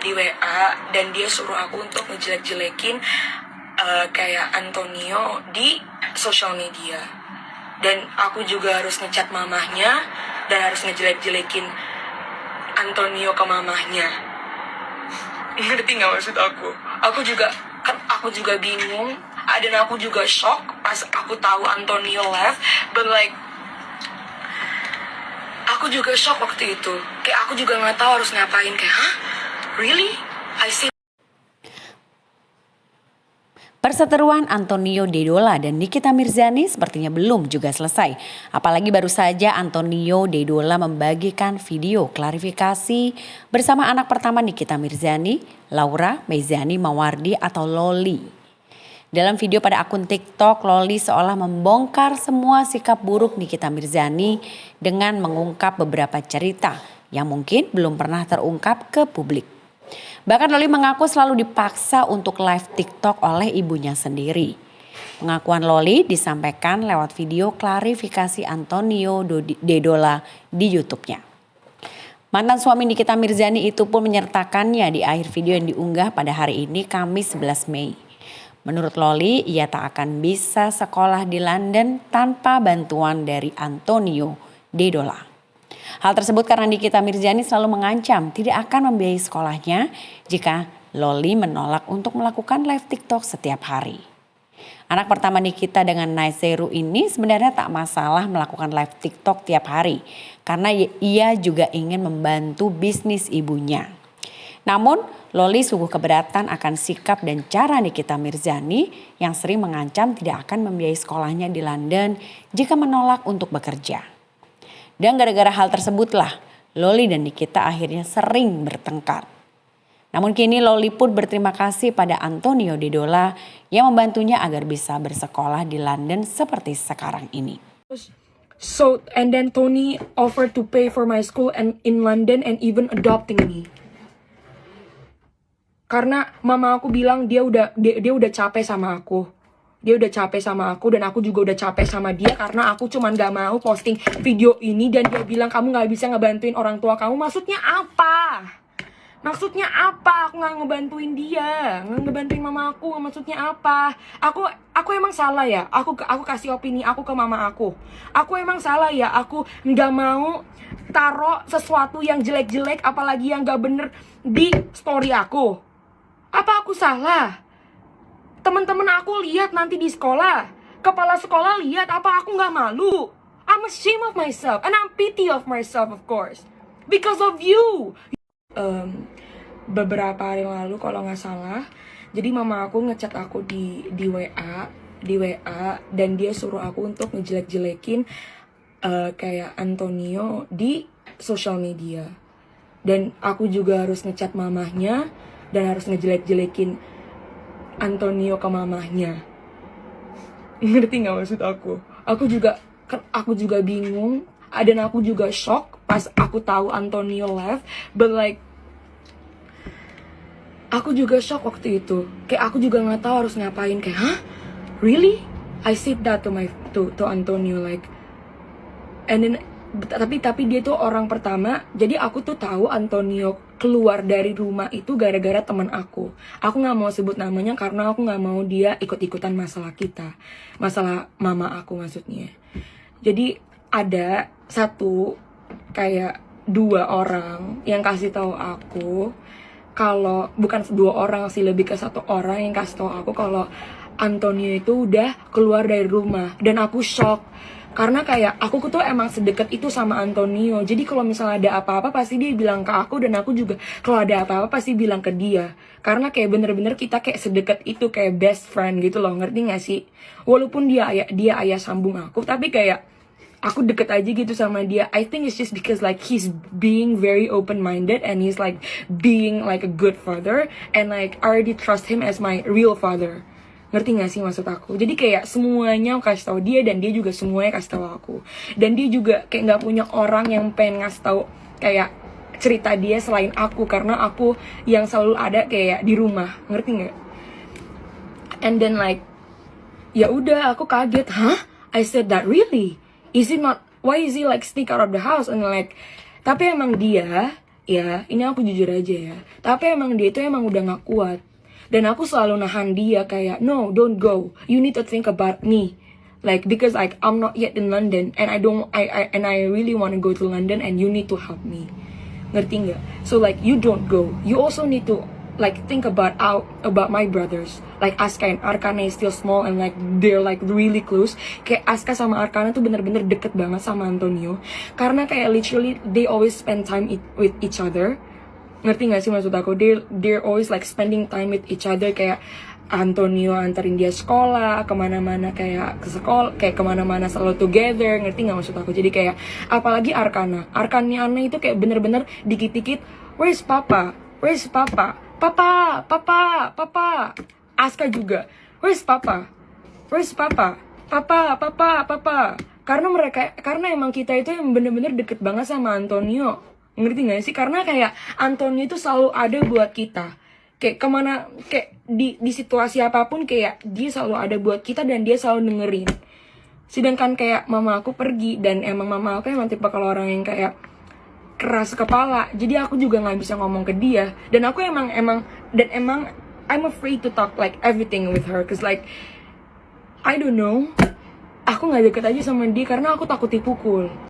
di WA dan dia suruh aku untuk ngejelek-jelekin kayak Antonio di sosial media. Dan aku juga harus ngechat mamahnya dan harus ngejelek-jelekin Antonio ke mamahnya. Ngerti nggak maksud aku? Aku juga bingung, dan aku juga shock pas aku tahu Antonio left, but like aku juga shock waktu itu. Kayak aku juga nggak tahu harus ngapain. Kayak, hah? Really? I see. Perseteruan Antonio Dedola dan Nikita Mirzani sepertinya belum juga selesai. Apalagi baru saja Antonio Dedola membagikan video klarifikasi bersama anak pertama Nikita Mirzani, Laura Meizani Mawardi atau Loli. Dalam video pada akun TikTok, Loli seolah membongkar semua sikap buruk Nikita Mirzani dengan mengungkap beberapa cerita yang mungkin belum pernah terungkap ke publik. Bahkan Loli mengaku selalu dipaksa untuk live TikTok oleh ibunya sendiri. Pengakuan Loli disampaikan lewat video klarifikasi Antonio Dedola di YouTube-nya. Mantan suami Nikita Mirzani itu pun menyertakannya di akhir video yang diunggah pada hari ini Kamis 11 Mei. Menurut Loli, ia tak akan bisa sekolah di London tanpa bantuan dari Antonio Dedola. Hal tersebut karena Nikita Mirzani selalu mengancam tidak akan membiayai sekolahnya jika Loli menolak untuk melakukan live TikTok setiap hari. Anak pertama Nikita dengan Naiseru ini sebenarnya tak masalah melakukan live TikTok tiap hari karena ia juga ingin membantu bisnis ibunya. Namun Loli sungguh keberatan akan sikap dan cara Nikita Mirzani yang sering mengancam tidak akan membiayai sekolahnya di London jika menolak untuk bekerja. Dan gara-gara hal tersebutlah Loli dan Nikita akhirnya sering bertengkar. Namun kini Loli pun berterima kasih pada Antonio Dedola yang membantunya agar bisa bersekolah di London seperti sekarang ini. So, and then Tony offered to pay for my school and in London and even adopting me. Karena mama aku bilang dia udah capek sama aku. Dia udah capek sama aku dan aku juga udah capek sama dia karena aku cuman gak mau posting video ini dan dia bilang kamu gak bisa ngebantuin orang tua kamu. Maksudnya apa? Maksudnya apa? Aku gak ngebantuin dia, gak ngebantuin mama aku. Maksudnya apa? Aku emang salah ya? Aku kasih opini aku ke mama aku. Aku emang salah ya? Aku gak mau taruh sesuatu yang jelek-jelek apalagi yang gak bener di story aku. Apa aku salah? Teman-teman aku lihat nanti di sekolah. Kepala sekolah lihat, apa aku nggak malu? I'm ashamed of myself and I'm pity of myself of course. Because of you. Beberapa hari lalu kalau nggak salah, jadi mama aku ngechat aku di WA dan dia suruh aku untuk ngejelek-jelekin kayak Antonio di sosial media. Dan aku juga harus ngechat mamahnya dan harus ngejelek-jelekin Antonio ke mamahnya. Ngerti gak maksud aku? Aku juga bingung, dan aku juga shock pas aku tahu Antonio left, but like aku juga shock waktu itu. Kayak aku juga nggak tahu harus ngapain. Kayak, hah? Really? I said that to Antonio like, and then tapi dia tuh orang pertama. Jadi aku tuh tahu Antonio keluar dari rumah itu gara-gara teman aku. Aku nggak mau sebut namanya karena aku nggak mau dia ikut-ikutan masalah kita, masalah mama aku maksudnya. Jadi ada kayak 2 orang yang kasih tahu aku kalau, bukan 2 orang sih, lebih ke 1 orang yang kasih tahu aku kalau Antonio itu udah keluar dari rumah. Dan aku shock karena kayak aku tuh emang sedekat itu sama Antonio. Jadi kalau misalnya ada apa-apa pasti dia bilang ke aku, dan aku juga kalau ada apa-apa pasti bilang ke dia. Karena kayak bener-bener kita kayak sedekat itu, kayak best friend gitu loh, ngerti gak sih? Walaupun dia ayah sambung aku, tapi kayak aku deket aja gitu sama dia. I think it's just because like he's being very open-minded and he's like being like a good father, and like I already trust him as my real father. Ngerti gak sih maksud aku? Jadi kayak semuanya kasih tahu dia dan dia juga semuanya kasih tahu aku. Dan dia juga kayak nggak punya orang yang pengen ngasih tahu kayak cerita dia selain aku, karena aku yang selalu ada kayak di rumah. Ngerti nggak? And then like ya udah aku kaget, hah? I said that really? Is it not? Why is he like sneak out of the house? And like, tapi emang dia ya ini aku jujur aja ya, tapi emang dia itu emang udah gak kuat. Dan aku selalu nahan dia kayak, no, don't go, you need to think about me, like because like I'm not yet in London and I really want to go to London and you need to help me, ngerti nggak? So like you don't go, you also need to like think about my brothers, like Aska and Arkana is still small and like they're like really close. Kayak Aska sama Arkana tuh bener-bener deket banget sama Antonio, karena kayak literally they always spend time with each other. Ngerti gak sih maksud aku? They're always like spending time with each other. Kayak Antonio anterin dia sekolah, kemana-mana kayak ke sekolah, kayak kemana-mana selalu together. Ngerti gak maksud aku? Jadi kayak apalagi Arkana itu kayak bener-bener dikit-dikit, where's papa? Where's papa? Papa, papa, papa. Aska juga, where's papa? Where's papa? Papa, papa, papa. Karena emang kita itu yang bener-bener deket banget sama Antonio. Ngerti gak sih? Karena kayak Antonio itu selalu ada buat kita. Kayak kemana, kayak di situasi apapun kayak dia selalu ada buat kita dan dia selalu dengerin. Sedangkan kayak mama aku pergi dan emang mama aku emang tipe kalau orang yang kayak keras kepala. Jadi aku juga nggak bisa ngomong ke dia. Dan aku emang I'm afraid to talk like everything with her, cause like I don't know. Aku nggak deket aja sama dia karena aku takut dipukul.